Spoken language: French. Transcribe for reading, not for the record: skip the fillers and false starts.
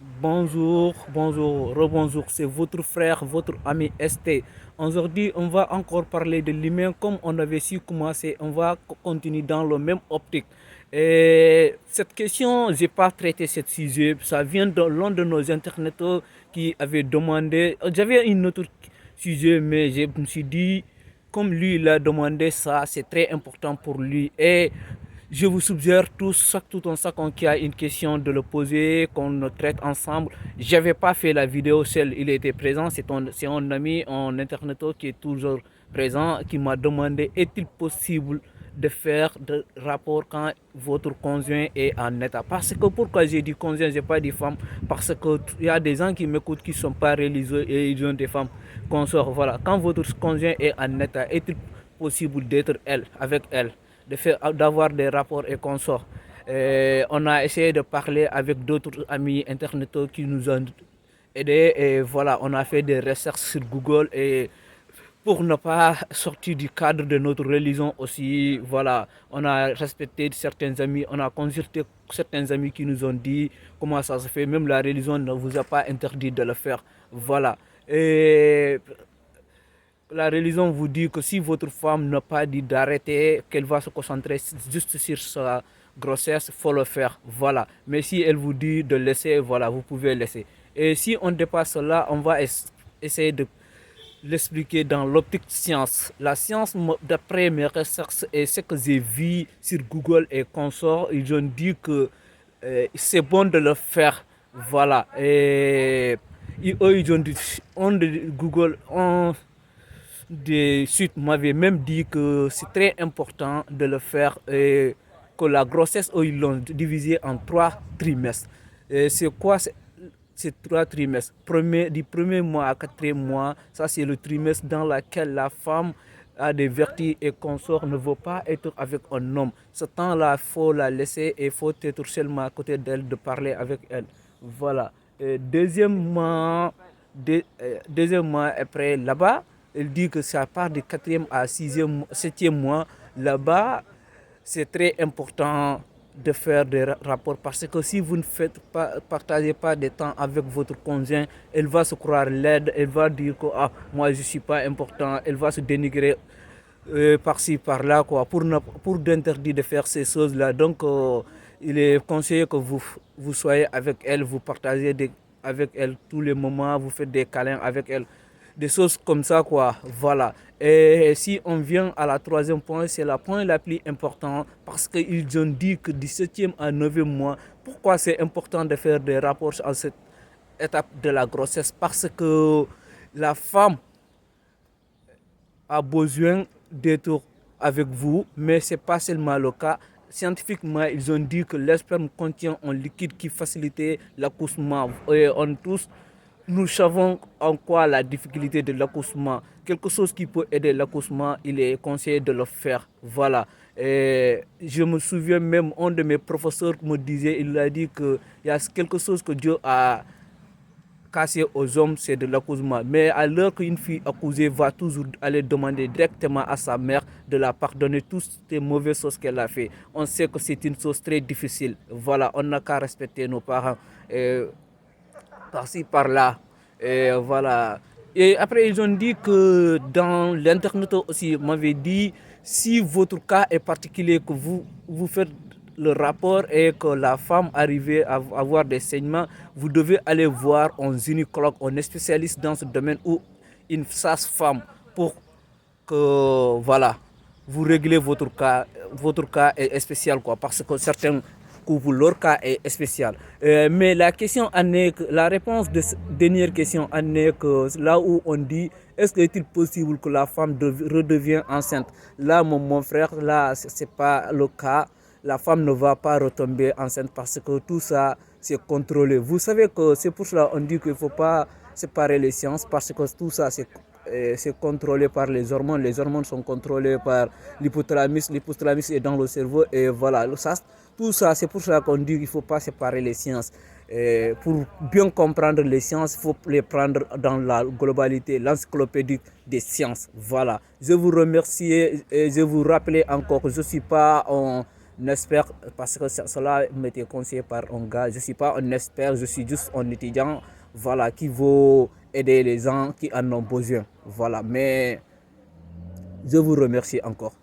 Bonjour, bonjour, rebonjour, c'est votre frère, votre ami ST. Aujourd'hui, on va encore parler de l'humain comme on avait su commencer. On va continuer dans le même optique. Et cette question, j'ai pas traité ce sujet. Ça vient de l'un de nos internautes qui avait demandé. J'avais une autre sujet, mais je me suis dit, comme lui, il a demandé ça, c'est très important pour lui. Et je vous suggère tous, chaque tout un chacun qui a une question de le poser, qu'on le traite ensemble. J'avais pas fait la vidéo seul, il était présent. C'est un ami, un internaute qui est toujours présent, qui m'a demandé est-il possible de faire de rapport quand votre conjoint est en état. Parce que pourquoi j'ai dit conjoint, j'ai pas dit femme, parce que il y a des gens qui m'écoutent qui sont pas religieux et ils ont des femmes consorts. Voilà, quand votre conjoint est en état, est-il possible d'être elle, avec elle, de faire, d'avoir des rapports et consorts. On a essayé de parler avec d'autres amis internautes qui nous ont aidés et voilà, on a fait des recherches sur Google et pour ne pas sortir du cadre de notre religion aussi, voilà, on a respecté certains amis, on a consulté certains amis qui nous ont dit comment ça se fait, même la religion ne vous a pas interdit de le faire, voilà. Et la religion vous dit que si votre femme n'a pas dit d'arrêter, qu'elle va se concentrer juste sur sa grossesse, il faut le faire. Voilà. Mais si elle vous dit de laisser, voilà, vous pouvez laisser. Et si on dépasse cela, on va essayer de l'expliquer dans l'optique science. La science, d'après mes recherches et ce que j'ai vu sur Google et consorts, ils ont dit que c'est bon de le faire. Voilà. Et eux, ils ont dit, Google, des suites m'avaient même dit que c'est très important de le faire et que la grossesse, eux, ils l'ont divisé en 3 trimestres. Et c'est quoi ces 3 trimestres? Du premier mois à 4e mois, ça c'est le trimestre dans lequel la femme a des vertiges et consort ne veut pas être avec un homme. Ce temps-là, il faut la laisser et il faut être seulement à côté d'elle, de parler avec elle. Voilà. Et deuxièmement, après là-bas, elle dit que ça part du 4e à 7e mois. Là-bas, c'est très important de faire des rapports parce que si vous ne partagez pas de temps avec votre conjoint, elle va se croire laide, elle va dire que ah, moi je ne suis pas important, elle va se dénigrer par-ci, par-là, quoi, pour d'interdire de faire ces choses-là. Donc, il est conseillé que vous soyez avec elle, vous partagez avec elle tous les moments, vous faites des câlins avec elle, des choses comme ça, quoi. Voilà. Et si on vient à la troisième point, c'est la point la plus importante parce qu'ils ont dit que du 7e à 9e mois, pourquoi c'est important de faire des rapports à cette étape de la grossesse? Parce que la femme a besoin d'être avec vous, mais ce n'est pas seulement le cas. Scientifiquement, ils ont dit que l'esperme contient un liquide qui facilite l'accouchement. Et on tous, nous savons en quoi la difficulté de l'accouchement. Quelque chose qui peut aider l'accouchement, il est conseillé de le faire. Voilà. Et je me souviens même, un de mes professeurs me disait, il a dit qu'il y a quelque chose que Dieu a cassé aux hommes, c'est de l'accusement. Mais à l'heure qu'une fille accusée va toujours aller demander directement à sa mère de la pardonner toutes les mauvaises choses qu'elle a fait, on sait que c'est une chose très difficile. Voilà, on n'a qu'à respecter nos parents. Par-ci, par-là. Et voilà. Et après, ils ont dit que dans l'Internet aussi, m'avait dit, si votre cas est particulier, que vous faites le rapport et que la femme arrive à avoir des saignements, vous devez aller voir un gynécologue, un spécialiste dans ce domaine ou une sage-femme pour que, voilà, vous réglez votre cas est spécial, quoi, parce que certains couples, leur cas est spécial. Mais la question en est que, la réponse de cette dernière question en est que là où on dit, est-ce qu'il est possible que la femme redevienne enceinte? Là, mon frère, là, c'est pas le cas. La femme ne va pas retomber enceinte parce que tout ça, c'est contrôlé. Vous savez que c'est pour cela qu'on dit qu'il ne faut pas séparer les sciences parce que tout ça, c'est contrôlé par les hormones. Les hormones sont contrôlées par l'hypothalamus. L'hypothalamus est dans le cerveau et voilà. Tout ça, c'est pour cela qu'on dit qu'il ne faut pas séparer les sciences. Et pour bien comprendre les sciences, il faut les prendre dans la globalité, l'encyclopédie des sciences. Voilà. Je vous remercie et je vous rappelle encore que je ne suis pas un n'espère, parce que cela m'était conseillé par un gars. Je ne suis pas un expert, je suis juste un étudiant, voilà, qui veut aider les gens qui en ont besoin. Voilà, mais je vous remercie encore.